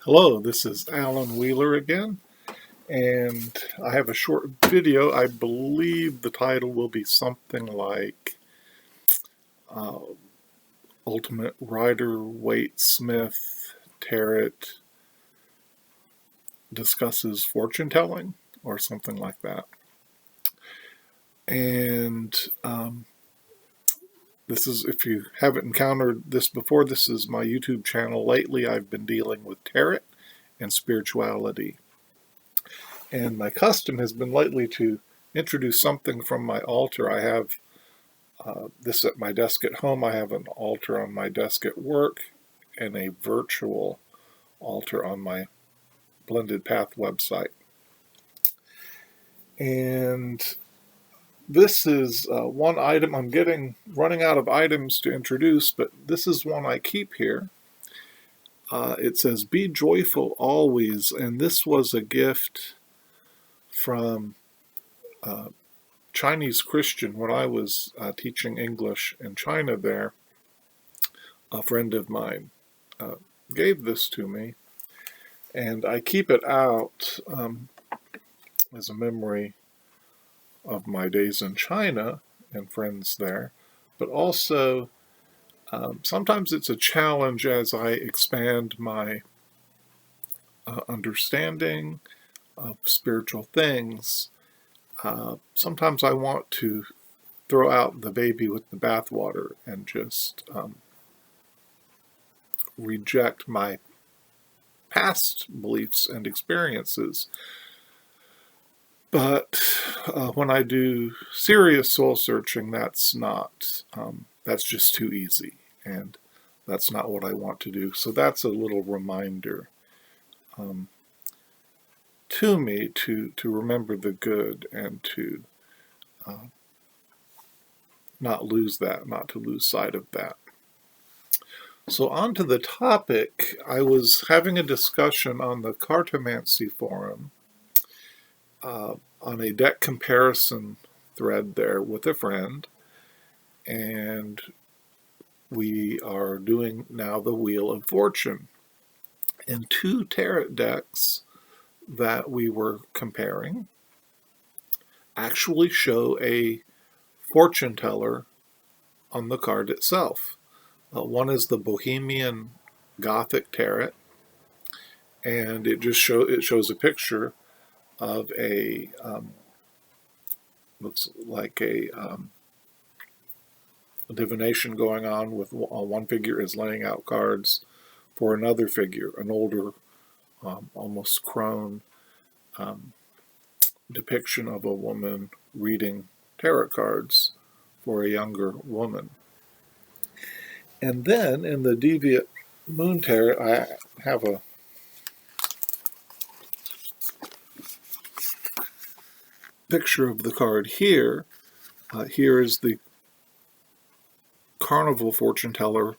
Hello, this is Alan Wheeler again, and I have a short video. I believe the title will be something like uh, Ultimate Writer Waite Smith Tarot discusses fortune telling, or something like that. And this is, if you haven't encountered this before, this is my YouTube channel. Lately, I've been dealing with tarot and spirituality. And my custom has been lately to introduce something from my altar. I have this at my desk at home. I have an altar on my desk at work and a virtual altar on my Blended Path website. And this is one item. I'm running out of items to introduce, but this is one I keep here. It says, "Be joyful always," and this was a gift from Chinese Christian when I was teaching English in China there. A friend of mine gave this to me, and I keep it out as a memory of my days in China and friends there, but also sometimes it's a challenge as I expand my understanding of spiritual things. Sometimes I want to throw out the baby with the bathwater and just reject my past beliefs and experiences. But when I do serious soul searching, that's just too easy, and that's not what I want to do. So that's a little reminder to me to remember the good and to not to lose sight of that. So on to the topic. I was having a discussion on the Cartomancy forum on a deck comparison thread there with a friend, and we are doing now the Wheel of Fortune. And two tarot decks that we were comparing actually show a fortune teller on the card itself. One is the Bohemian Gothic Tarot, and it shows a picture of a looks like a divination going on with one figure is laying out cards for another figure, an older, almost crone depiction of a woman reading tarot cards for a younger woman. And then in the Deviant Moon Tarot, I have a picture of the card here. Here is the carnival fortune teller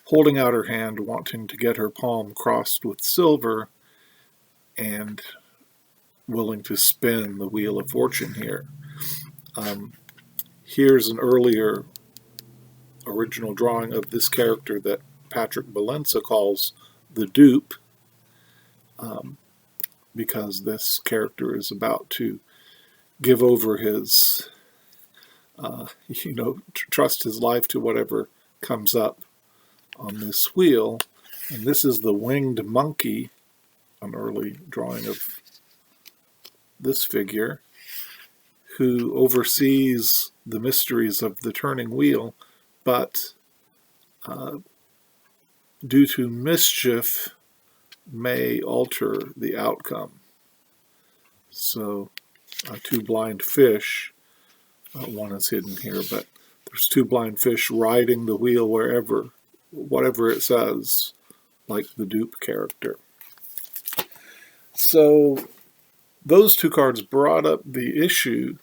holding out her hand, wanting to get her palm crossed with silver and willing to spin the Wheel of Fortune here. Here's an earlier original drawing of this character that Patrick Balenza calls the dupe, because this character is about to give over his, trust his life to whatever comes up on this wheel. And this is the winged monkey, an early drawing of this figure, who oversees the mysteries of the turning wheel, but due to mischief may alter the outcome. So two blind fish, one is hidden here, but there's two blind fish riding the wheel whatever it says, like the dupe character. So those two cards brought up the issue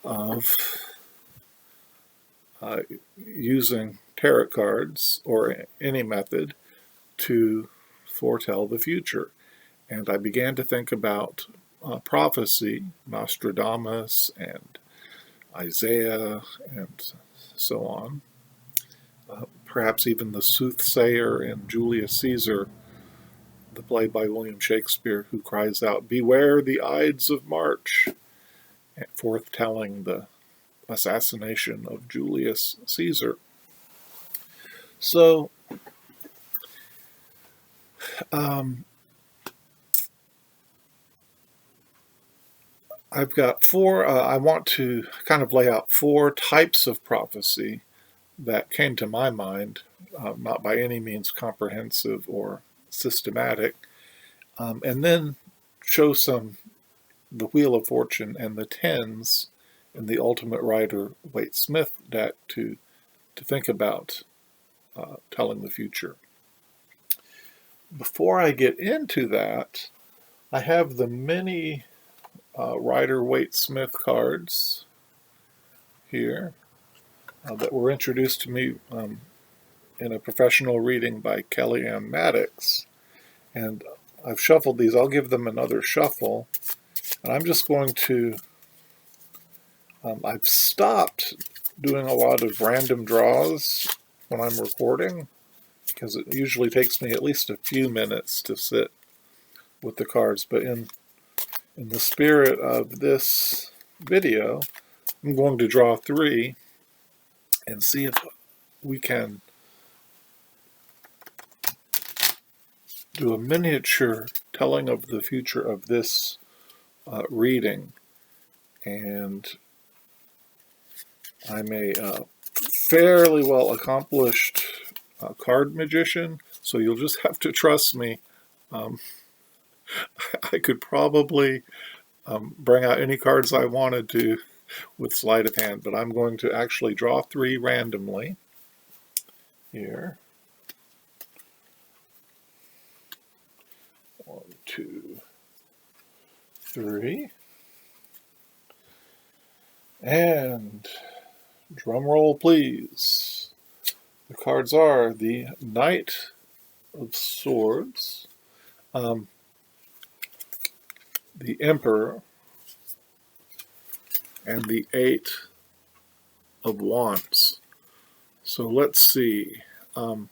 of using tarot cards or any method to foretell the future. And I began to think about prophecy, Nostradamus and Isaiah and so on. Perhaps even the soothsayer and Julius Caesar the play by William Shakespeare, who cries out, "Beware the Ides of March," foretelling the assassination of Julius Caesar. So, I've got four, I want to kind of lay out four types of prophecy that came to my mind, not by any means comprehensive or systematic, and then show the Wheel of Fortune and the tens in the Ultimate Rider Waite Smith deck to think about telling the future. Before I get into that, I have the mini Rider Waite Smith cards here that were introduced to me in a professional reading by Kellyanne Maddox. And I've shuffled these. I'll give them another shuffle. And I'm just going to, I've stopped doing a lot of random draws when I'm recording, because it usually takes me at least a few minutes to sit with the cards. But in the spirit of this video, I'm going to draw three and see if we can do a miniature telling of the future of this reading. And I'm a fairly well accomplished card magician, so you'll just have to trust me. I could probably bring out any cards I wanted to with sleight of hand, but I'm going to actually draw three randomly here. 1, 2, 3. And drum roll, please. The cards are the Knight of Swords, the Emperor, and the Eight of Wands. So let's see. The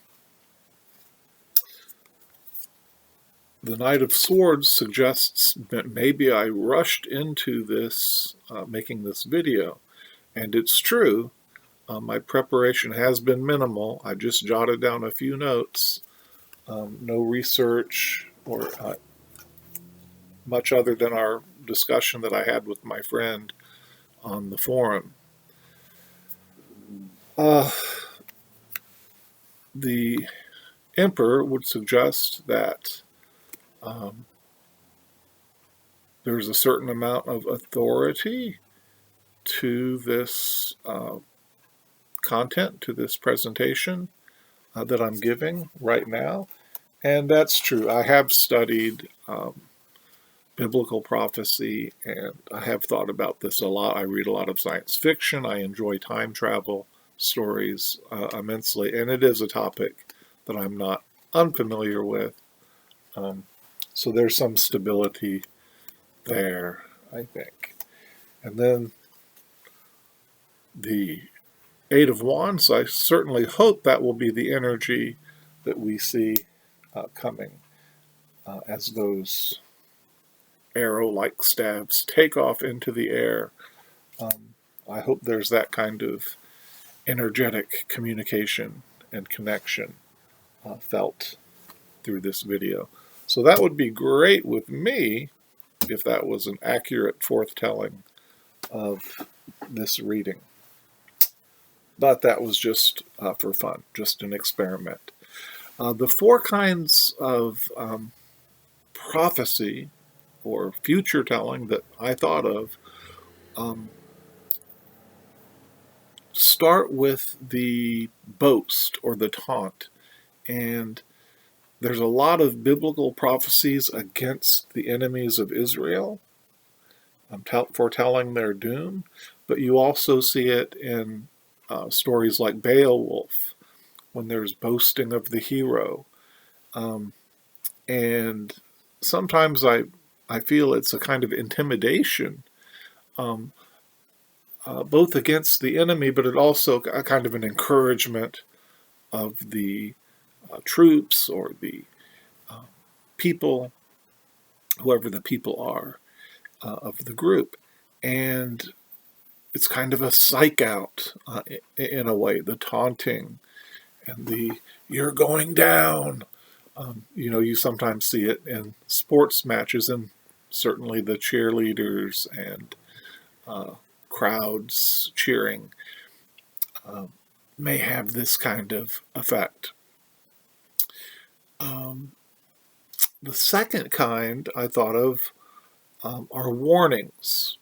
Knight of Swords suggests that maybe I rushed into this, making this video. And it's true. My preparation has been minimal. I just jotted down a few notes. No research or much other than our discussion that I had with my friend on the forum. The Emperor would suggest that there's a certain amount of authority to this content, to this presentation that I'm giving right now. And that's true. I have studied biblical prophecy, and I have thought about this a lot. I read a lot of science fiction. I enjoy time travel stories immensely, and it is a topic that I'm not unfamiliar with. So there's some stability there, I think. And then the Eight of Wands, I certainly hope that will be the energy that we see coming as those arrow-like stabs take off into the air. I hope there's that kind of energetic communication and connection felt through this video. So that would be great with me if that was an accurate foretelling of this reading. But that was just for fun, just an experiment. The four kinds of prophecy or future telling that I thought of start with the boast or the taunt. And there's a lot of biblical prophecies against the enemies of Israel, foretelling their doom. But you also see it in stories like Beowulf, when there's boasting of the hero. And sometimes I feel it's a kind of intimidation, both against the enemy, but it also a kind of an encouragement of the troops or the people, whoever the people are of the group. And it's kind of a psych out in a way, the taunting and the "you're going down." You sometimes see it in sports matches, and certainly the cheerleaders and crowds cheering may have this kind of effect. The second kind I thought of are warnings.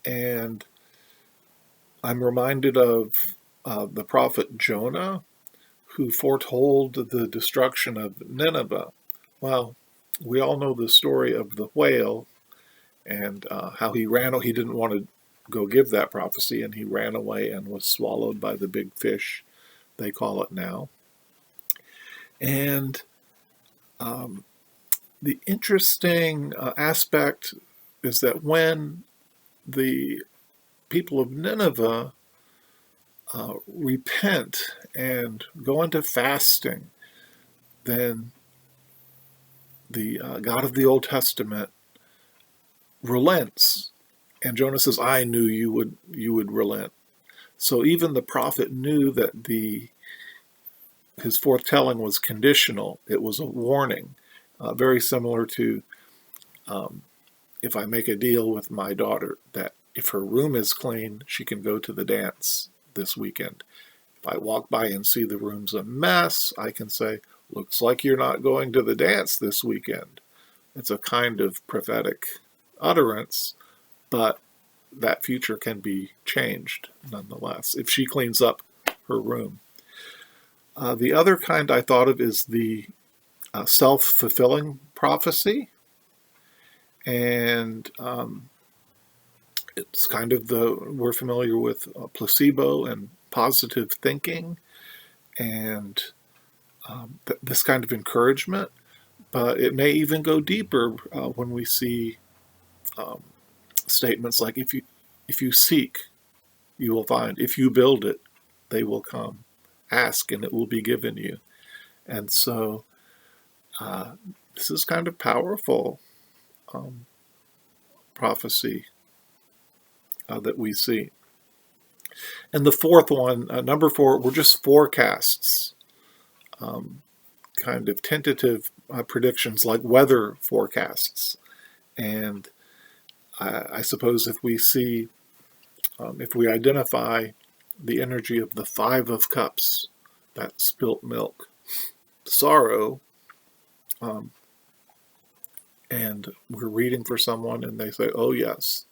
And I'm reminded of the prophet Jonah, who foretold the destruction of Nineveh. Well, we all know the story of the whale and how he ran. He didn't want to go give that prophecy, and he ran away and was swallowed by the big fish, they call it now. And the interesting aspect is that when the people of Nineveh repent and go into fasting, then the God of the Old Testament relents, and Jonah says, "I knew you would relent." So even the prophet knew that his foretelling was conditional. It was a warning, very similar to if I make a deal with my daughter that if her room is clean, she can go to the dance this weekend. If I walk by and see the room's a mess, I can say, "Looks like you're not going to the dance this weekend." It's a kind of prophetic utterance, but that future can be changed nonetheless if she cleans up her room. The other kind I thought of is the self-fulfilling prophecy. And it's kind of we're familiar with placebo and positive thinking and this kind of encouragement, but it may even go deeper when we see statements like, if you seek, you will find. If you build it, they will come. Ask and it will be given you. And so this is kind of powerful prophecy that we see. And the fourth one, number 4, were just forecasts, kind of tentative predictions like weather forecasts. And I suppose if we see, if we identify the energy of the 5 of Cups, that spilt milk, sorrow, and we're reading for someone and they say, "Oh yes,"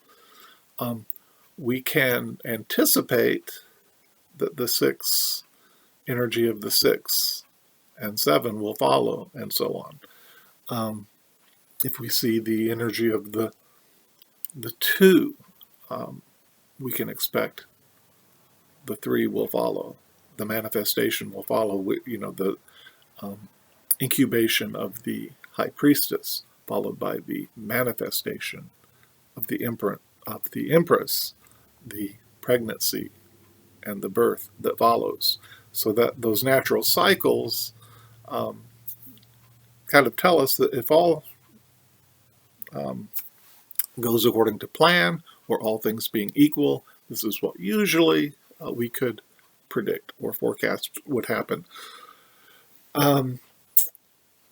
we can anticipate that the 6 energy of the 6 and 7 will follow, and so on. If we see the energy of the 2, we can expect the 3 will follow. The manifestation will follow. The incubation of the high priestess, followed by the manifestation of the empress, the pregnancy, and the birth that follows. So that those natural cycles kind of tell us that if all goes according to plan, or all things being equal, this is what usually we could predict or forecast would happen.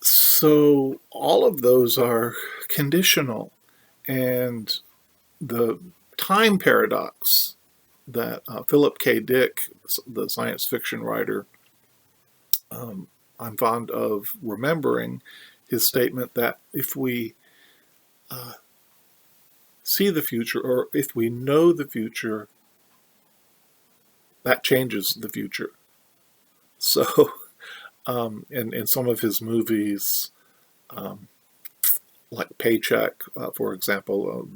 So all of those are conditional, and the time paradox that Philip K. Dick, the science fiction writer, I'm fond of remembering his statement that if we see the future, or if we know the future, that changes the future. So, in some of his movies, like Paycheck, for example,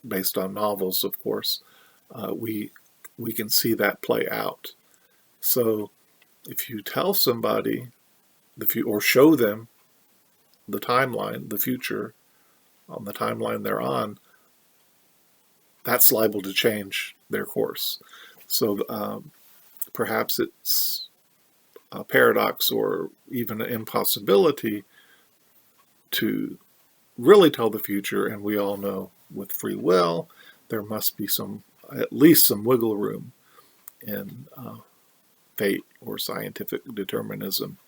based on novels, of course, we can see that play out. So, if you tell somebody or show them the timeline, the future, on the timeline they're on, that's liable to change their course. So perhaps it's a paradox or even an impossibility to really tell the future, and we all know with free will, there must be at least some wiggle room in fate or scientific determinism,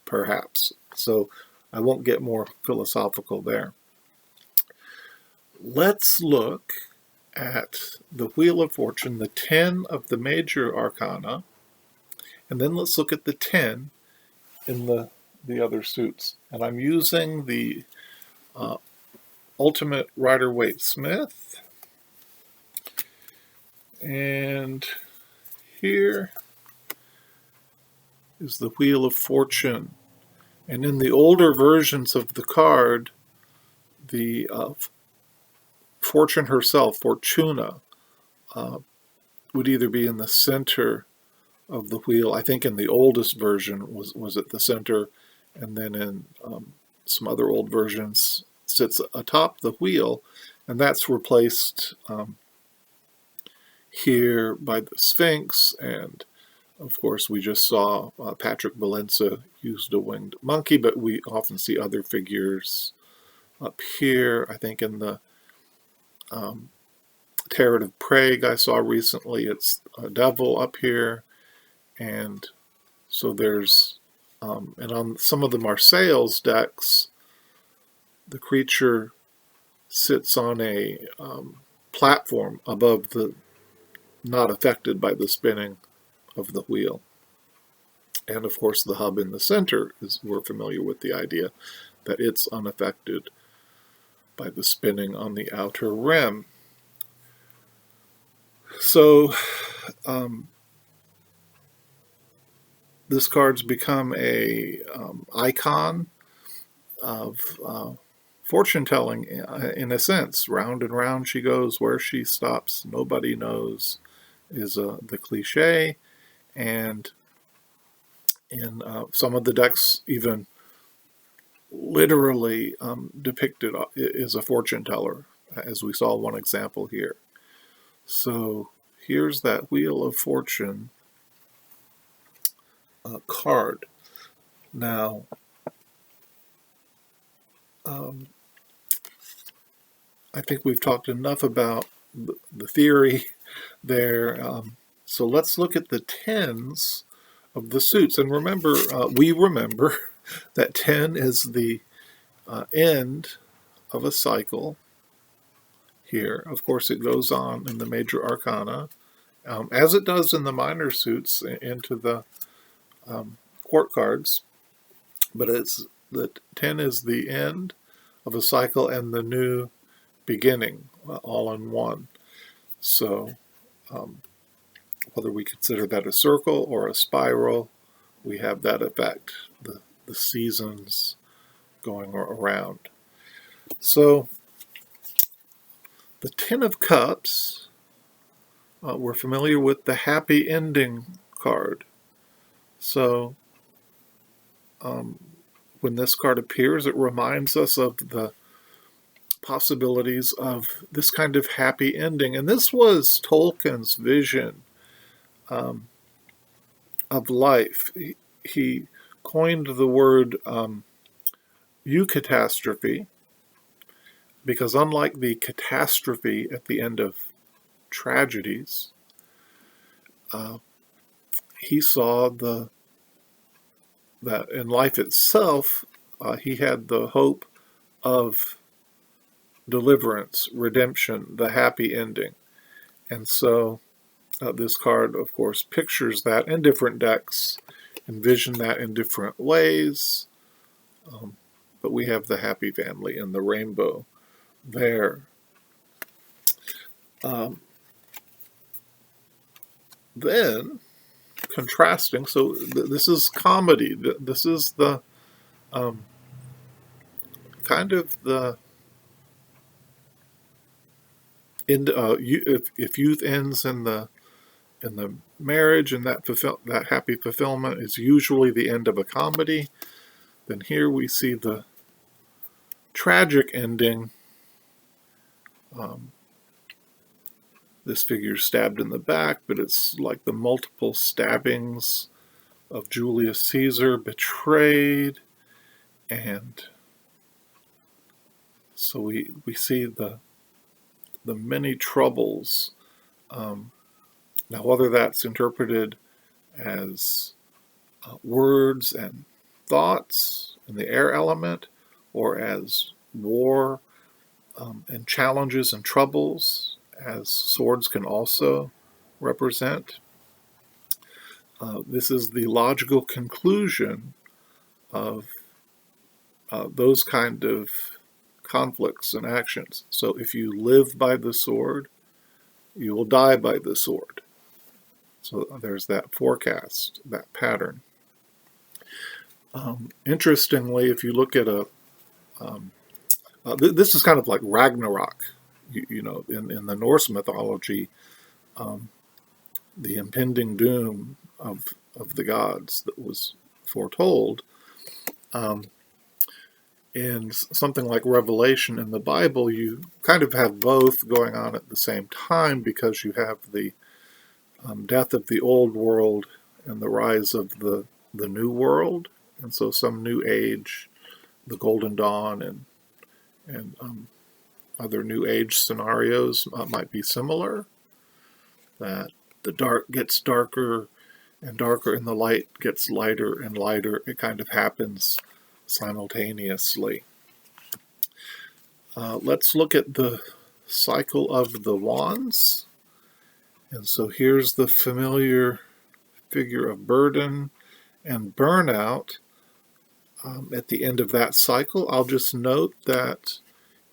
perhaps. So I won't get more philosophical there. Let's look at the Wheel of Fortune, the 10 of the major arcana, and then let's look at the 10 in the other suits. And I'm using the Ultimate Rider Waite Smith. And here is the Wheel of Fortune. And in the older versions of the card, the Fortune herself, Fortuna, would either be in the center of the wheel. I think in the oldest version was at the center, and then in some other old versions sits atop the wheel, and that's replaced here by the Sphinx. And of course we just saw Patrick Valenza used a winged monkey, but we often see other figures up here. I think in the Tarot of Prague I saw recently, it's a devil up here. And so there's, and on some of the Marseilles decks, the creature sits on a platform above not affected by the spinning of the wheel. And of course the hub in the center we're familiar with the idea that it's unaffected by the spinning on the outer rim. So this card's become a icon of fortune telling in a sense. Round and round she goes, where she stops nobody knows is the cliche. And in some of the decks even literally depicted is a fortune teller, as we saw one example here. So here's that Wheel of Fortune card. Now I think we've talked enough about the theory there. So let's look at the tens of the suits. And remember, we remember that 10 is the end of a cycle here. Of course, it goes on in the major arcana, as it does in the minor suits into the court cards. But it's the 10 is the end of a cycle and the new beginning, all in one. So whether we consider that a circle or a spiral, we have that effect, the seasons going around. So the 10 of Cups, we're familiar with the happy ending card. So when this card appears, it reminds us of the possibilities of this kind of happy ending. And this was Tolkien's vision of life. He coined the word eucatastrophe, because unlike the catastrophe at the end of tragedies, he saw that in life itself, he had the hope of deliverance, redemption, the happy ending. And so this card, of course, pictures that, in different decks envision that in different ways. But we have the happy family and the rainbow there. Then, contrasting, so this is comedy. This is the kind of the end. If youth ends in the marriage, and that happy fulfillment is usually the end of a comedy, then here we see the tragic ending. This figure's stabbed in the back, but it's like the multiple stabbings of Julius Caesar, betrayed, and So we see the many troubles. Now, whether that's interpreted as words and thoughts in the air element, or as war and challenges and troubles, as swords can also represent. This is the logical conclusion of those kind of conflicts and actions. So if you live by the sword, you will die by the sword. So there's that forecast, that pattern. Interestingly, if you look at this is kind of like Ragnarok. You know, in the Norse mythology, the impending doom of the gods that was foretold. In something like Revelation in the Bible, you kind of have both going on at the same time, because you have the death of the old world and the rise of the new world, and so some new age, the Golden Dawn, and other new age scenarios might be similar. That the dark gets darker and darker, and the light gets lighter and lighter. It kind of happens simultaneously. Let's look at the cycle of the wands. And so here's the familiar figure of burden and burnout at the end of that cycle. I'll just note that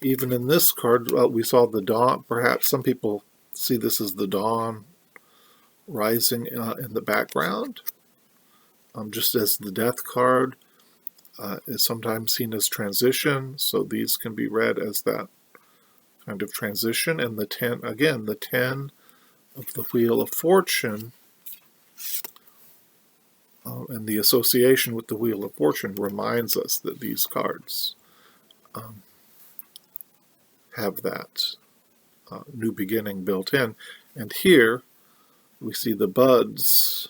even in this card, we saw the dawn. Perhaps some people see this as the dawn rising in the background, just as the death card is sometimes seen as transition. So these can be read as that kind of transition. And the 10, again, the 10 of the Wheel of Fortune, and the association with the Wheel of Fortune reminds us that these cards have that new beginning built in. And here we see the buds,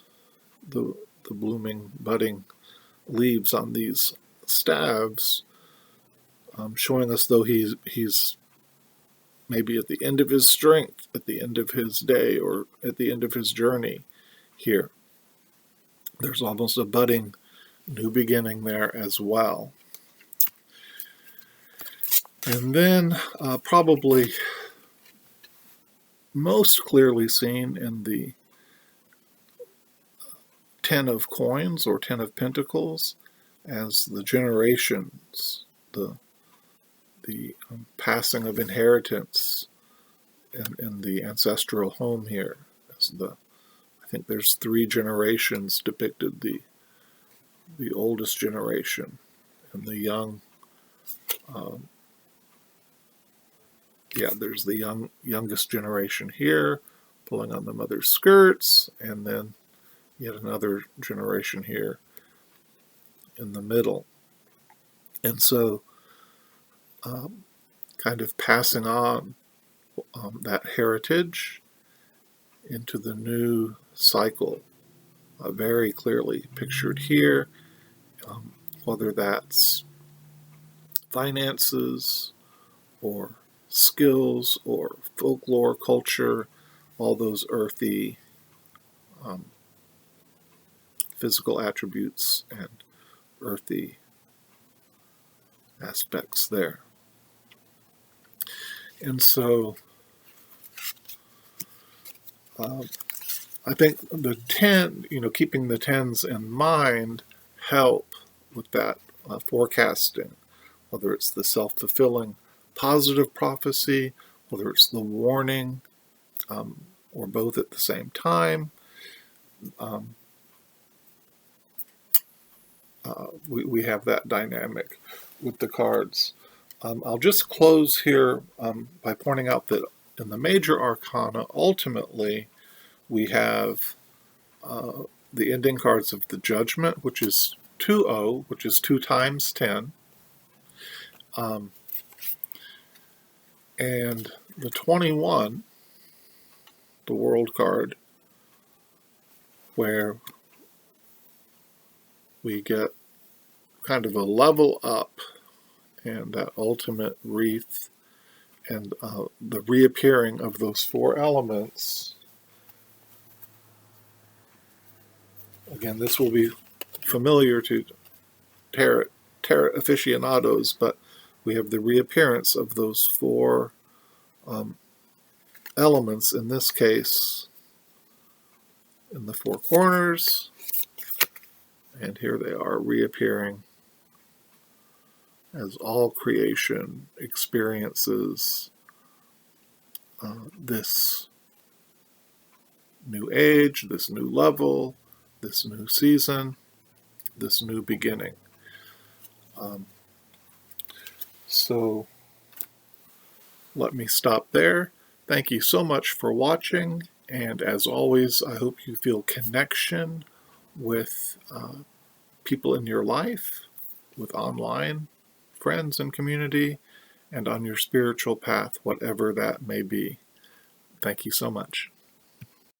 the blooming, budding leaves on these staves, showing us though he's maybe at the end of his strength, at the end of his day, or at the end of his journey here. There's almost a budding new beginning there as well. And then probably most clearly seen in the 10 of coins or 10 of pentacles as the generations, the passing of inheritance in the ancestral home here. As I think there's 3 generations depicted, the oldest generation and the young. There's the youngest generation here, pulling on the mother's skirts, and then yet another generation here in the middle. And so kind of passing on that heritage into the new cycle, very clearly pictured here, whether that's finances or skills or folklore, culture, all those earthy physical attributes and earthy aspects there. And so I think the 10, keeping the 10s in mind help with that forecasting, whether it's the self-fulfilling positive prophecy, whether it's the warning, or both at the same time. We have that dynamic with the cards. I'll just close here by pointing out that in the major arcana, ultimately, we have the ending cards of the Judgment, which is 2-0, which is 2 times 10. And the 21, the World card, where we get kind of a level up and that ultimate wreath, and the reappearing of those four elements. Again, this will be familiar to tarot aficionados, but we have the reappearance of those four elements, in this case in the four corners, and here they are reappearing as all creation experiences this new age, this new level, this new season, this new beginning. So let me stop there. Thank you so much for watching, and as always, I hope you feel connection with people in your life, with online friends and community, and on your spiritual path, whatever that may be. Thank you so much.